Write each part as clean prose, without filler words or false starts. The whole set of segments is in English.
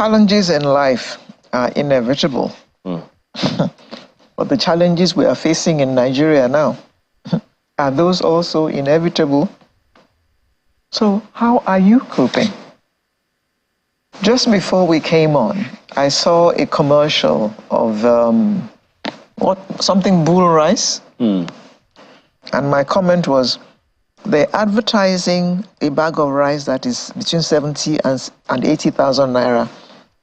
Challenges in life are inevitable. But the challenges we are facing in Nigeria now, are those also inevitable? So how are you coping? Just before we came on, I saw a commercial of something bull rice. And my comment was, they're advertising a bag of rice that is between 70 and 80,000 naira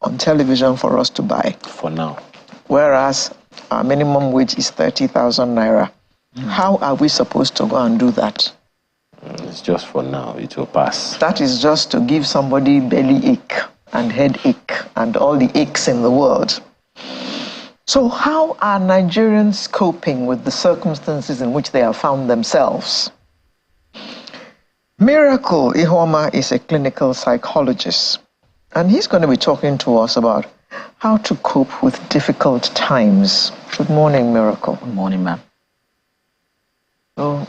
on television for us to buy. For now. Whereas our minimum wage is 30,000 naira. How are we supposed to go and do that? It's just for now. It will pass. That is just to give somebody belly ache and headache and all the aches in the world. So how are Nigerians coping with the circumstances in which they have found themselves? Miracle Ihoma is a clinical psychologist, and he's going to be talking to us about how to cope with difficult times. Good morning, Miracle. Good morning, ma'am. So,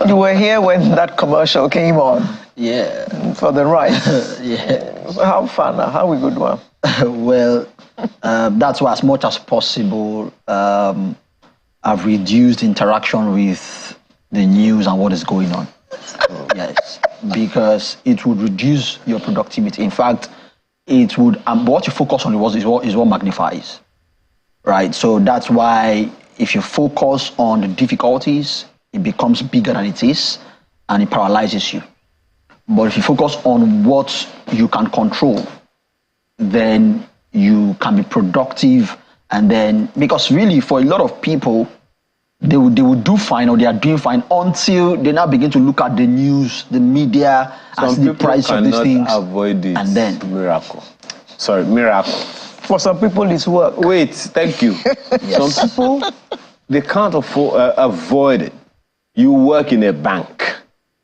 you were here when that commercial came on? Yeah. For the rice? Yeah. So how far now? How we good one? Well, that's why as much as possible, I've reduced interaction with the news and what is going on. Yes, because it would reduce your productivity. In fact, it would, what you focus on is what magnifies, right? So that's why if you focus on the difficulties, it becomes bigger than it is, and it paralyzes you. But if you focus on what you can control, then you can be productive. And then, because really for a lot of people, they will do fine, or they are doing fine until they now begin to look at the news, the media, and see the price of these things. Avoid it. And then miracle. For some people, it's work. Wait, thank you. Yes. Some people, they can't avoid it. You work in a bank.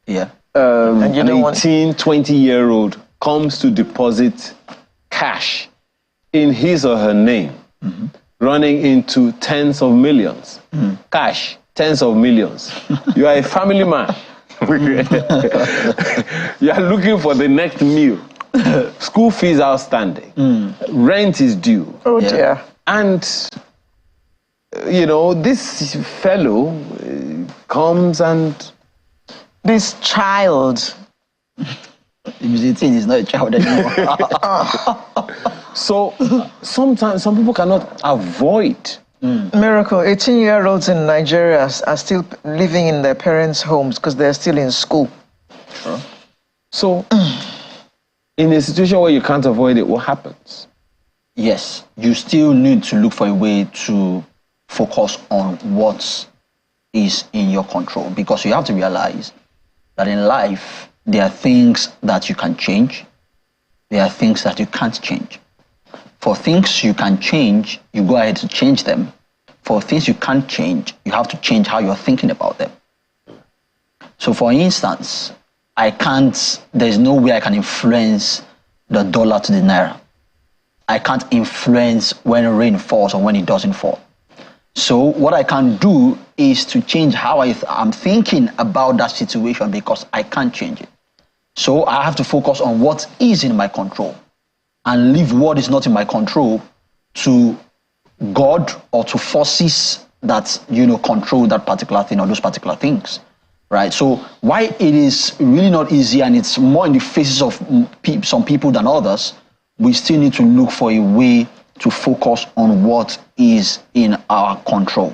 Yeah. And you An don't want 18, 20-year-old comes to deposit cash in his or her name, running into tens of millions. Cash, tens of millions. You are a family man. You are looking for the next meal. School fees outstanding. Rent is due. Oh dear. And, you know, this fellow comes and... This child. If he's 18, he's not a child anymore. So sometimes some people cannot avoid. Miracle, 18-year-olds in Nigeria are still living in their parents' homes because they're still in school. Sure. So in a situation where you can't avoid it, what happens? Yes, you still need to look for a way to focus on what is in your control, because you have to realize that in life, there are things that you can change. There are things that you can't change. For things you can change, you go ahead to change them. For things you can't change, you have to change how you're thinking about them. So for instance, there's no way I can influence the dollar to the naira. I can't influence when rain falls or when it doesn't fall. So what I can do is to change how I'm thinking about that situation, because I can't change it. So I have to focus on what is in my control and leave what is not in my control to God or to forces that, control that particular thing or those particular things, right? So why it is really not easy, and it's more in the faces of some people than others, we still need to look for a way to focus on what is in our control.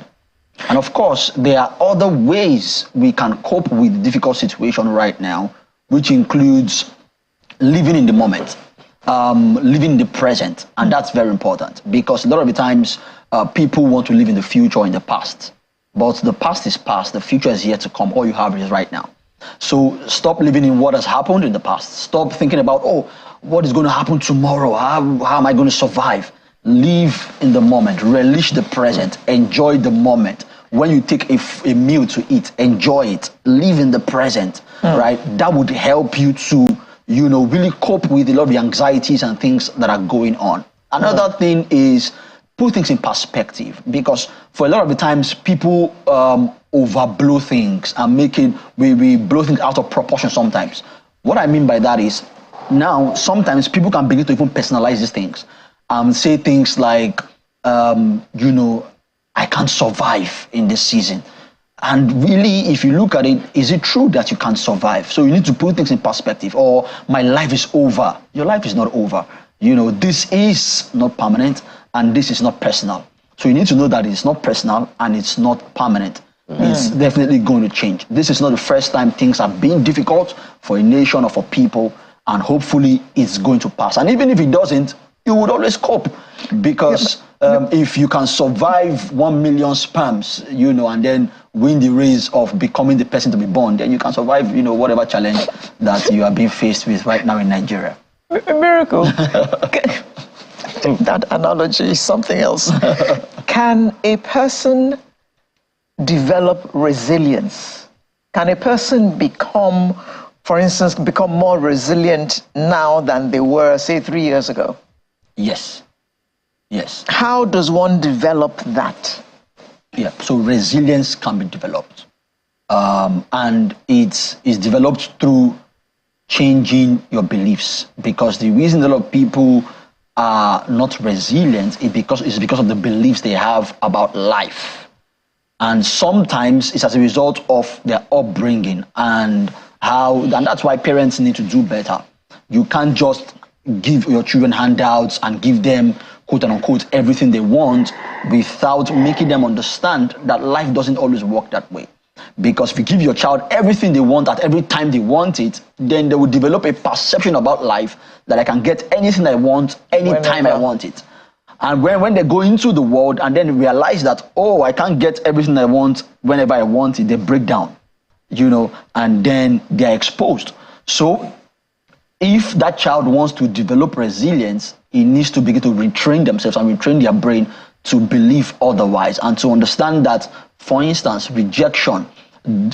And of course, there are other ways we can cope with the difficult situation right now, which includes living in the moment, living in the present. And that's very important, because a lot of the times people want to live in the future or in the past. But the past is past, the future is yet to come. All you have is right now. So stop living in what has happened in the past. Stop thinking about, what is going to happen tomorrow? How am I going to survive? Live in the moment, relish the present, enjoy the moment. When you take a meal to eat, enjoy it, live in the present, right? That would help you to, really cope with a lot of the anxieties and things that are going on. Another thing is put things in perspective, because for a lot of the times people overblow things and we blow things out of proportion sometimes. What I mean by that is, now sometimes people can begin to even personalize these things, say things like, you know, I can't survive in this season. And really, if you look at it, is it true that you can't survive? So you need to put things in perspective. Or my life is over. Your life is not over. You know, this is not permanent and this is not personal. So you need to know that it's not personal and it's not permanent. It's definitely going to change. This is not the first time things have been difficult for a nation or for people, and hopefully it's going to pass. And even if it doesn't, you would always cope, because if you can survive 1 million sperms, you know, and then win the race of becoming the person to be born, then you can survive, you know, whatever challenge that you are being faced with right now in Nigeria. A miracle. That analogy is something else. Can a person develop resilience? Can a person become, for instance, become more resilient now than they were, say, 3 years ago? Yes. Yes. How does one develop that? Yeah, so resilience can be developed. And it's developed through changing your beliefs, because the reason a lot of people are not resilient is because of the beliefs they have about life. And sometimes it's as a result of their upbringing and that's why parents need to do better. You can't just give your children handouts and give them, quote unquote, everything they want without making them understand that life doesn't always work that way. Because if you give your child everything they want at every time they want it, then they will develop a perception about life that I can get anything I want anytime I want it. And when they go into the world and then realize that, oh, I can't get everything I want whenever I want it, they break down, you know, and then they're exposed. So if that child wants to develop resilience, he needs to begin to retrain themselves and retrain their brain to believe otherwise, and to understand that, for instance, rejection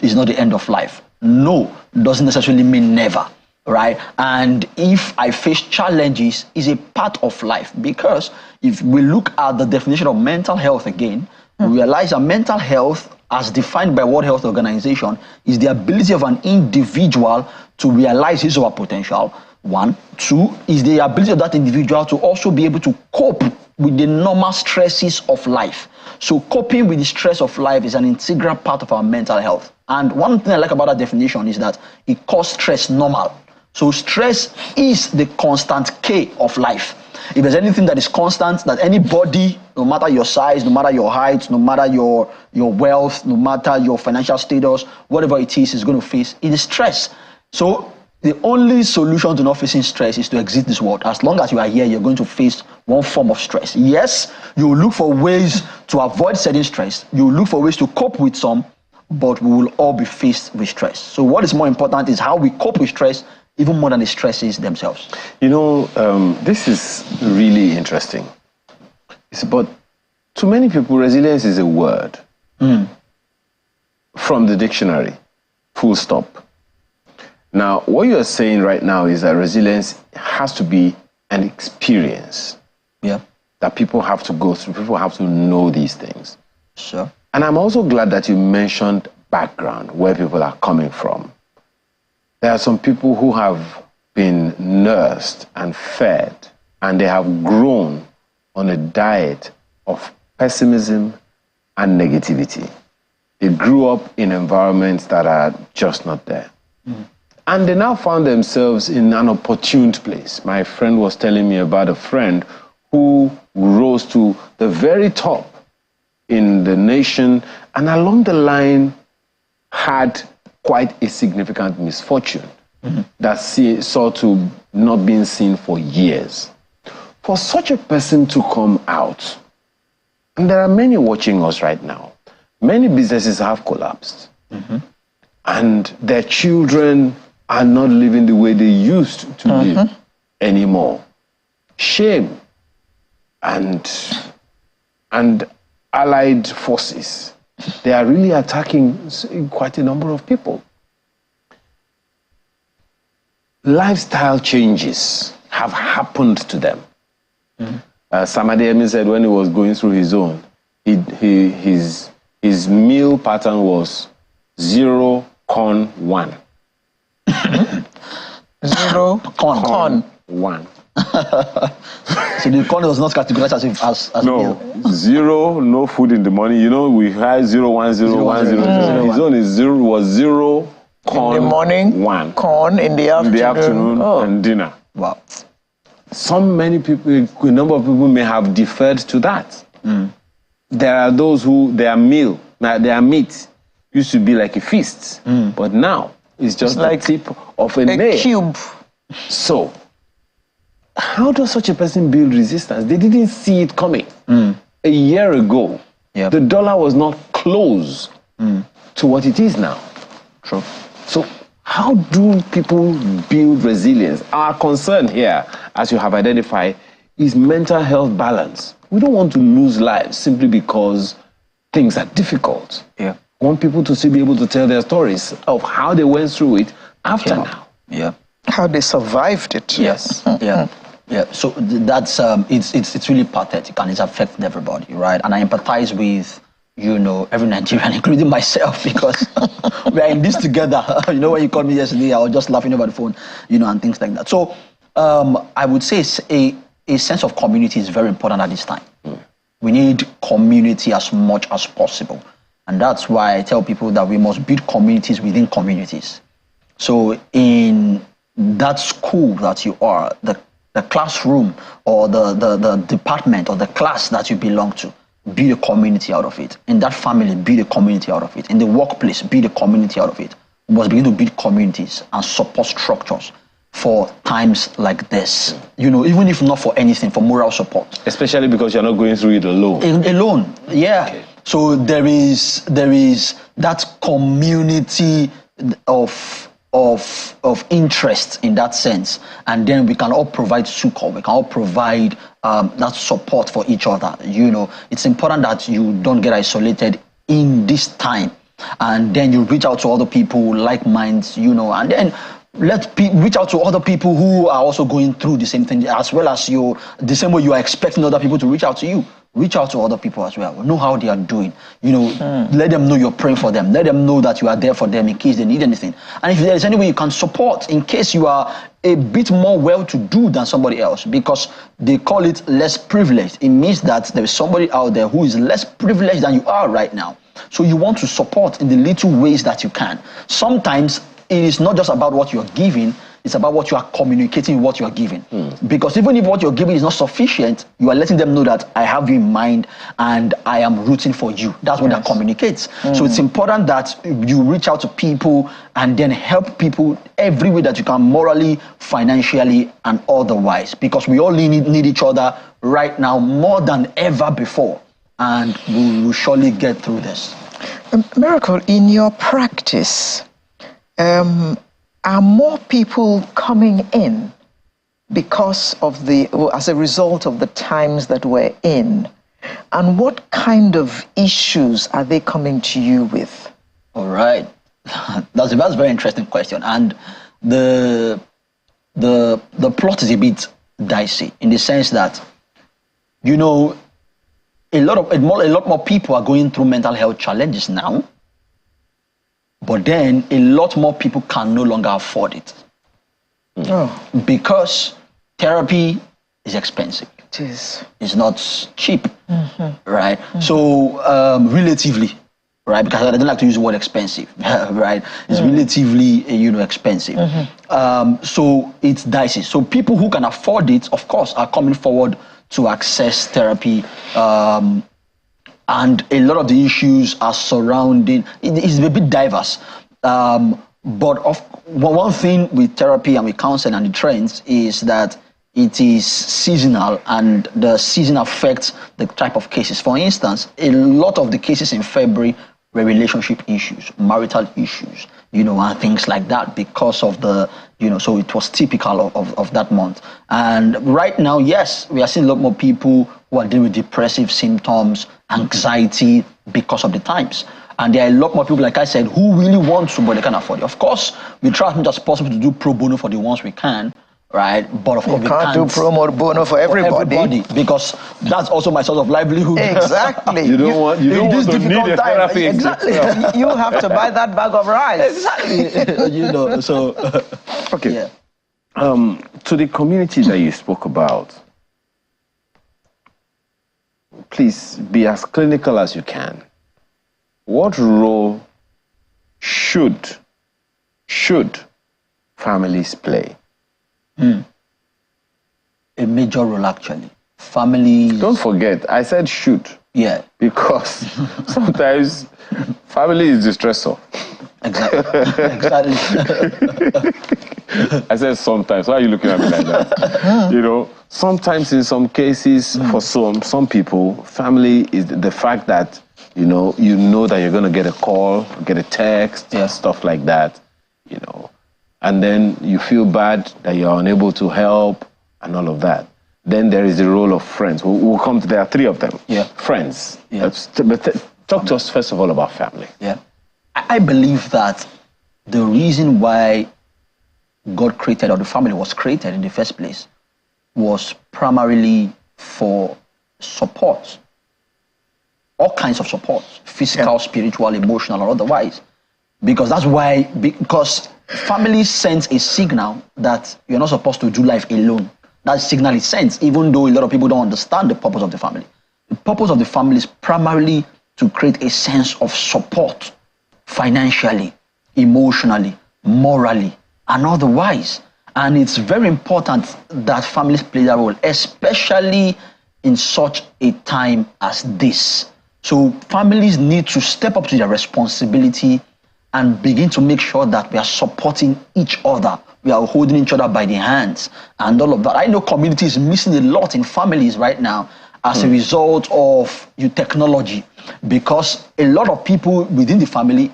is not the end of life. No doesn't necessarily mean never, right? And if I face challenges, is a part of life, because if we look at the definition of mental health again, we realize that mental health, as defined by World Health Organization, is the ability of an individual to realize his or her potential. 1. 2 is the ability of that individual to also be able to cope with the normal stresses of life. So coping with the stress of life is an integral part of our mental health. And one thing I like about that definition is that it calls stress normal. So stress is the constant K of life. If there's anything that is constant, that anybody, no matter your size, no matter your height, no matter your wealth, no matter your financial status, whatever it is going to face, it is stress. So the only solution to not facing stress is to exit this world. As long as you are here, you're going to face one form of stress. Yes, you will look for ways to avoid certain stress. You will look for ways to cope with some, but we will all be faced with stress. So what is more important is how we cope with stress, even more than the stresses themselves. You know, this is really interesting. But to many people, resilience is a word from the dictionary, full stop. Now, what you are saying right now is that resilience has to be an experience that people have to go through. People have to know these things. Sure. And I'm also glad that you mentioned background, where people are coming from. There are some people who have been nursed and fed, and they have grown on a diet of pessimism and negativity. They grew up in environments that are just not there. And they now found themselves in an opportune place. My friend was telling me about a friend who rose to the very top in the nation, and along the line had quite a significant misfortune that saw to not being seen for years. For such a person to come out, and there are many watching us right now, many businesses have collapsed, and their children are not living the way they used to live anymore. Shame and allied forces, they are really attacking quite a number of people. Lifestyle changes have happened to them. Sam Adeyemi said when he was going through his own, his meal pattern was 0 corn 1. 0 corn. 1. So the corn was not categorized as No, meal. 0, no food in the morning. You know, we had 0, 1, 0, 1, 0, 0. His own is 0, was 0, corn, in the morning, 1. corn in the afternoon, and dinner. Wow. Many people, a number of people may have deferred to that. There are those who, their meat used to be like a feast, but now it's just like the tip of a nail. cube. So, how does such a person build resistance? They didn't see it coming. A year ago, the dollar was not close to what it is now. True. So, how do people build resilience? Our concern here, as you have identified, is mental health balance. We don't want to lose lives simply because things are difficult. We want people to still be able to tell their stories of how they went through it after now. How they survived it. Yes. So that's it's really pathetic, and it's affected everybody, right? And I empathize with every Nigerian, including myself, because we are in this together. When you called me yesterday, I was just laughing over the phone, and things like that. So I would say a sense of community is very important at this time. We need community as much as possible. And that's why I tell people that we must build communities within communities. So in that school that you are, the classroom or the department or the class that you belong to, build a community out of it. In that family, build a community out of it. In the workplace, build a community out of it. We must begin to build communities and support structures for times like this. Even if not for anything, for moral support. Especially because you're not going through it alone. Alone, yeah. Okay. So there is that community of interest in that sense, and then we can all provide succor. We can all provide that support for each other. It's important that you don't get isolated in this time, and then you reach out to other people like minds. And then reach out to other people who are also going through the same thing, as well as the same way you are expecting other people to reach out to you. Reach out to other people as well. Know how they are doing. Let them know you're praying for them. Let them know that you are there for them in case they need anything. And if there is any way you can support in case you are a bit more well-to-do than somebody else, because they call it less privileged. It means that there is somebody out there who is less privileged than you are right now. So you want to support in the little ways that you can. Sometimes it is not just about what you're giving, it's about what you are communicating, what you are giving. Because even if what you're giving is not sufficient, you are letting them know that I have you in mind and I am rooting for you. That's what that communicates. So it's important that you reach out to people and then help people every way that you can, morally, financially, and otherwise. Because we all need each other right now more than ever before. And we will surely get through this. Miracle, in your practice, are more people coming in because of as a result of the times that we're in? And what kind of issues are they coming to you with? All right. That's a very interesting question. And the plot is a bit dicey in the sense that, a lot more people are going through mental health challenges now. But then a lot more people can no longer afford it. Because therapy is expensive. It is. It's not cheap, right? So relatively, right? Because I don't like to use the word expensive, right? It's relatively, expensive. So it's dicey. So people who can afford it, of course, are coming forward to access therapy. And a lot of the issues are surrounding, it's a bit diverse. But one thing with therapy and with counseling and the trends is that it is seasonal, and the season affects the type of cases. For instance, a lot of the cases in February were relationship issues, marital issues, and things like that because of so it was typical of that month. And right now, yes, we are seeing a lot more people who are dealing with depressive symptoms, anxiety because of the times. And there are a lot more people, like I said, who really want to, but they can't afford it. Of course, we try as much as possible to do pro bono for the ones we can, right? But of course, we can't do pro bono for everybody. Because that's also my source of livelihood. Exactly. You don't want to need a therapist. Exactly. You have to buy that bag of rice. Exactly. So okay. Yeah. To the community that you spoke about, please be as clinical as you can. What role should families play? A major role, actually. Families. Don't forget, I said should. Yeah. Because sometimes family is the stressor. Exactly. I said sometimes. Why are you looking at me like that? You know, sometimes in some cases, for some people, family is the fact that, you know that you're going to get a call, get a text, stuff like that, you know. And then you feel bad that you're unable to help and all of that. Then there is the role of friends. We'll come to, there are three of them. Yeah. Friends. Yeah. But talk to us first of all about family. Yeah. I believe that the reason why God created, or the family was created in the first place, was primarily for support. All kinds of support. Physical, spiritual, emotional, or otherwise. Because that's why, because family sends a signal that you're not supposed to do life alone. That signal is sent, even though a lot of people don't understand the purpose of the family. The purpose of the family is primarily to create a sense of support, financially, emotionally, morally, and otherwise. And it's very important that families play that role, especially in such a time as this. So families need to step up to their responsibility and begin to make sure that we are supporting each other. We are holding each other by the hands and all of that. I know community is missing a lot in families right now as a result of technology, because a lot of people within the family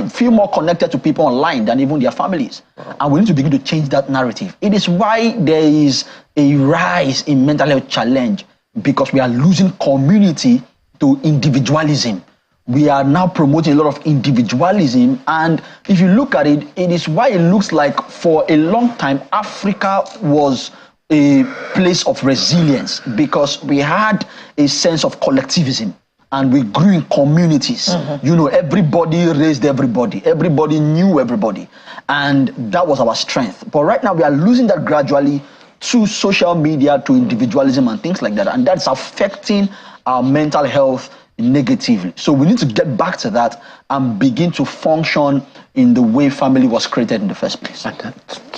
feel more connected to people online than even their families. And we need to begin to change that narrative. It is why there is a rise in mental health challenge, because we are losing community to individualism. We are now promoting a lot of individualism, and if you look at it, it is why it looks like for a long time Africa was a place of resilience, because we had a sense of collectivism and we grew in communities. You know, everybody raised everybody, everybody knew everybody, and that was our strength. But right now we are losing that gradually to social media, to individualism and things like that, and that's affecting our mental health negatively. So we need to get back to that and begin to function in the way family was created in the first place. And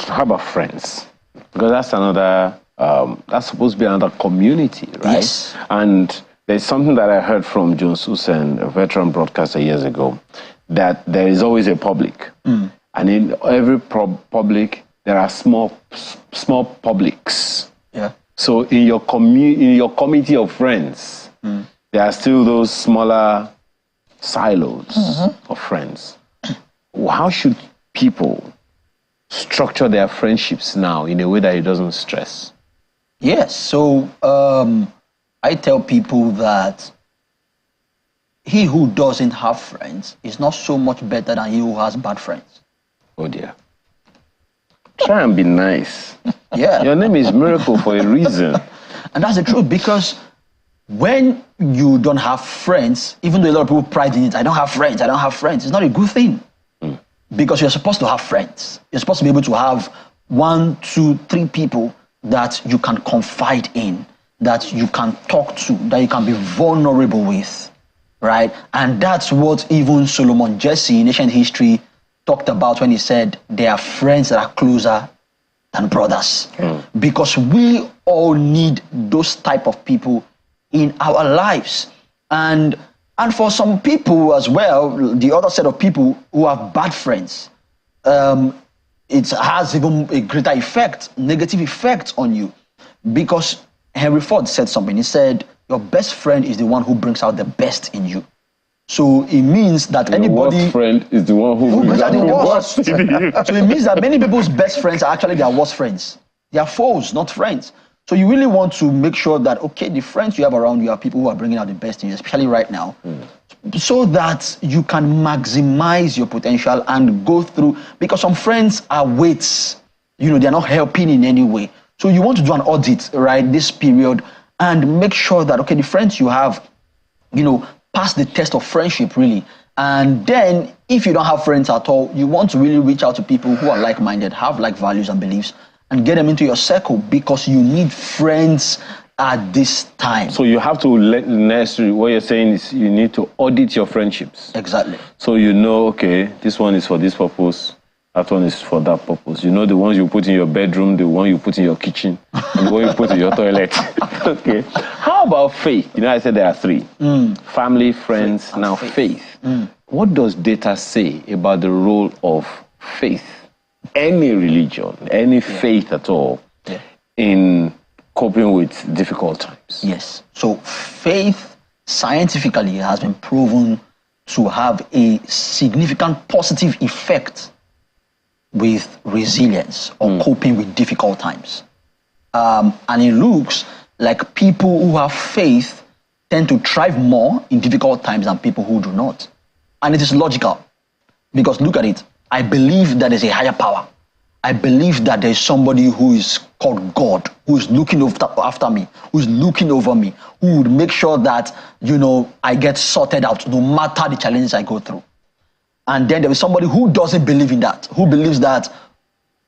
how about friends? Because that's another, that's supposed to be another community, right? Yes. And there's something that I heard from John Susan, a veteran broadcaster years ago, that there is always a public. And in every public, there are small publics. Yeah. So in your committee of friends, there are still those smaller silos of friends. How should people structure their friendships now in a way that it doesn't stress? Yes. So I tell people that he who doesn't have friends is not so much better than he who has bad friends. Oh dear. Try and be nice. Yeah. Your name is Miracle for a reason. And that's the truth, because when you don't have friends, even though a lot of people pride in it, I don't have friends, it's not a good thing. Because you're supposed to have friends. You're supposed to be able to have 1, 2, 3 people that you can confide in, that you can talk to, that you can be vulnerable with, right? And that's what even Solomon Jesse in ancient history talked about when he said there are friends that are closer than brothers. Because we all need those type of people in our lives. And for some people as well, the other set of people who have bad friends, it has even a greater effect, negative effect on you. Because Henry Ford said something. He said, your best friend is the one who brings out the best in you. So it means that anybody... Your worst friend is the one who brings out the worst in you. So it means that many people's best friends are actually their worst friends. They are foes, not friends. So you really want to make sure that, okay, the friends you have around you are people who are bringing out the best in you, especially right now, so that you can maximize your potential and go through, because some friends are weights, you know, they're not helping in any way. So you want to do an audit, right, this period, and make sure that, okay, the friends you have, you know, pass the test of friendship, really. And then if you don't have friends at all, you want to really reach out to people who are like-minded, have like values and beliefs, and get them into your circle because you need friends at this time. So you have to necessarily, what you're saying is you need to audit your friendships. Exactly. So you know, okay, this one is for this purpose, that one is for that purpose. You know the ones you put in your bedroom, the one you put in your kitchen, and the one you put in your toilet. Okay. How about faith? You know, I said there are three. Family, friends, faith, now faith. What does data say about the role of faith, any religion, any faith at all, in coping with difficult times? Yes. So faith scientifically has been proven to have a significant positive effect with resilience or coping with difficult times. And it looks like people who have faith tend to thrive more in difficult times than people who do not. And it is logical, because look at it. I believe that there's a higher power. I believe that there's somebody who is called God, who is looking after me, who is looking over me, who would make sure that, you know, I get sorted out no matter the challenges I go through. And then there is somebody who doesn't believe in that, who believes that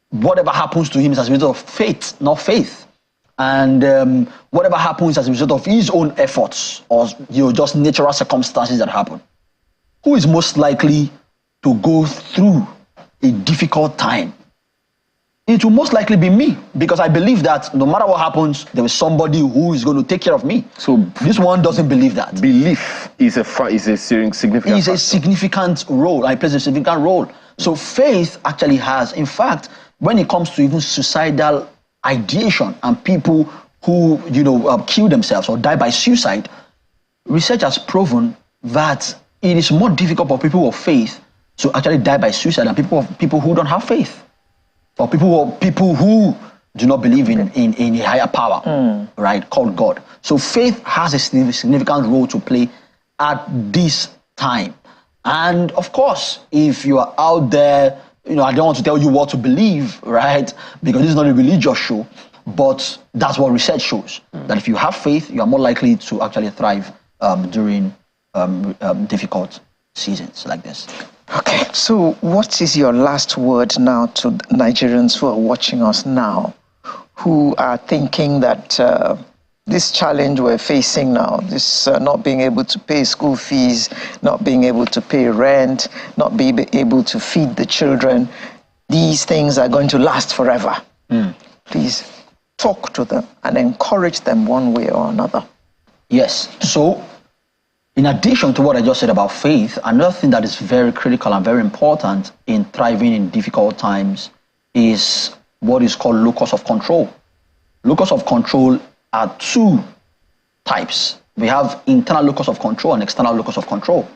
whatever happens to him is as a result of faith, not faith. And whatever happens as a result of his own efforts or, you know, just natural circumstances that happen. Who is most likely to go through a difficult time? It will most likely be me, because I believe that no matter what happens, there is somebody who is going to take care of me. So this one doesn't believe that. Belief is a significant It's a significant role. I play a significant role. So faith actually has, in fact, when it comes to even suicidal ideation and people who, you know, kill themselves or die by suicide, research has proven that it is more difficult for people of faith to actually die by suicide than people who don't have faith. Or people who do not believe in a higher power, right, called God. So faith has a significant role to play at this time. And of course, if you are out there, you know, I don't want to tell you what to believe, right, because this is not a religious show, but that's what research shows, that if you have faith, you are more likely to actually thrive during difficult seasons like this. Okay, so what is your last word now to Nigerians who are watching us now, who are thinking that this challenge we're facing now, this not being able to pay school fees, not being able to pay rent, not being able to feed the children, these things are going to last forever? Please talk to them and encourage them one way or another. Yes, so in addition to what I just said about faith, another thing that is very critical and very important in thriving in difficult times is what is called locus of control. Locus of control are two types. We have internal locus of control and external locus of control.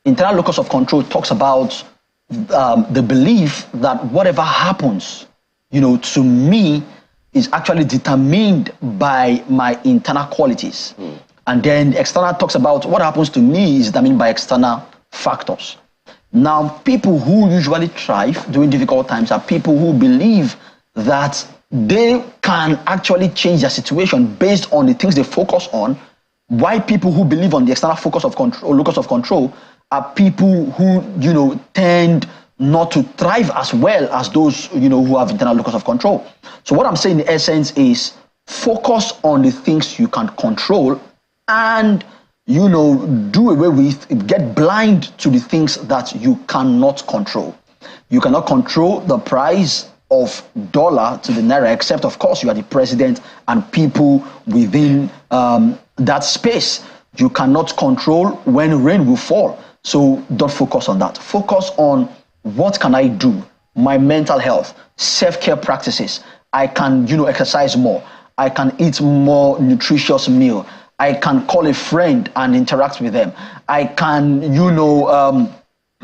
Internal locus of control talks about the belief that whatever happens, you know, to me is actually determined by my internal qualities. And then external talks about what happens to me is determined by external factors. Now, people who usually thrive during difficult times are people who believe that they can actually change their situation based on the things they focus on. Why people who believe on the external focus of control, locus of control, are people who, you know, tend not to thrive as well as those, you know, who have internal locus of control. So what I'm saying in essence is focus on the things you can control and, you know, do away with, get blind to the things that you cannot control. You cannot control the price of dollar to the naira, except, of course, you are the president and people within that space. You cannot control when rain will fall. So don't focus on that. Focus on what can I do, my mental health, self-care practices. I can, you know, exercise more. I can eat more nutritious meal. I can call a friend and interact with them. I can, you know,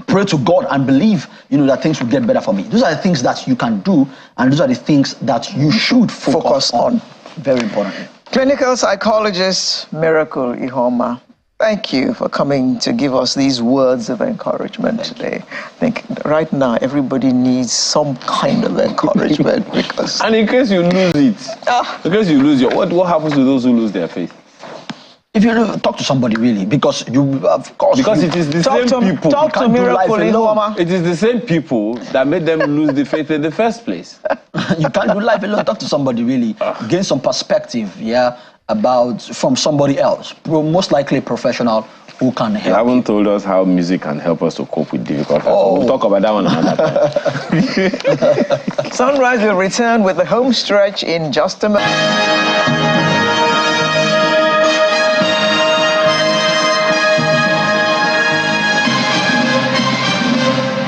pray to God and believe, you know, that things will get better for me. Those are the things that you can do, and those are the things that you should focus on. Very important. Clinical psychologist Miracle Ihoma, thank you for coming to give us these words of encouragement today. I think right now everybody needs some kind of encouragement because. And in case you lose it, in case you lose what happens to those who lose their faith? If you talk to somebody really, because you, of course, because it is the same people. Talk to Miracle Ihoma. It is the same people that made them lose the faith in the first place. You can't do life alone. Talk to somebody, really. Gain some perspective, from somebody else. Most likely a professional who can help. You haven't told us how music can help us to cope with difficult times. We'll talk about that one another time. Sunrise will return with the home stretch in just a moment.